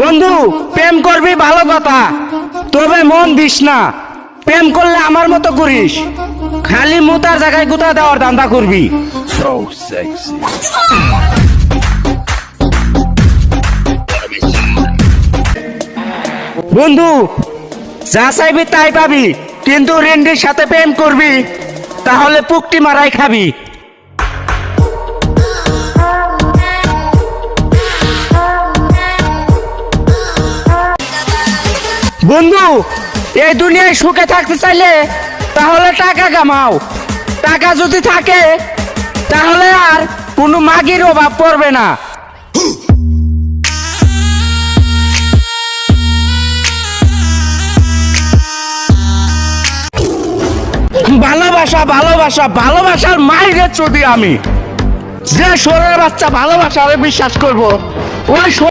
বন্ধু, প্রেম করবি ভালো কথা, তবে মন দিস না। প্রেম করলে আমার মতো করিস, খালি মুতার জায়গায় গুতা দেওয়ার ধান্দা করবি। So sexy. বন্ধু, যা চাইবি তাই পাবি, কিন্তু রেন্ডির সাথে প্রেম করবি তাহলে পুকটি মারাই খাবি। বন্ধু, এই দুনিয়ায় সুখে থাকতে চাইলে তাহলে টাকা কামাও। টাকা যদি থাকে তাহলে আর কোনো মাগির অভাব পড়বে না। ভালোবাসা ভালোবাসা ভালোবাসার মাইরে যদি আমি যে সোরের বাচ্চা ভালোবাসারে বিশ্বাস করব, ওই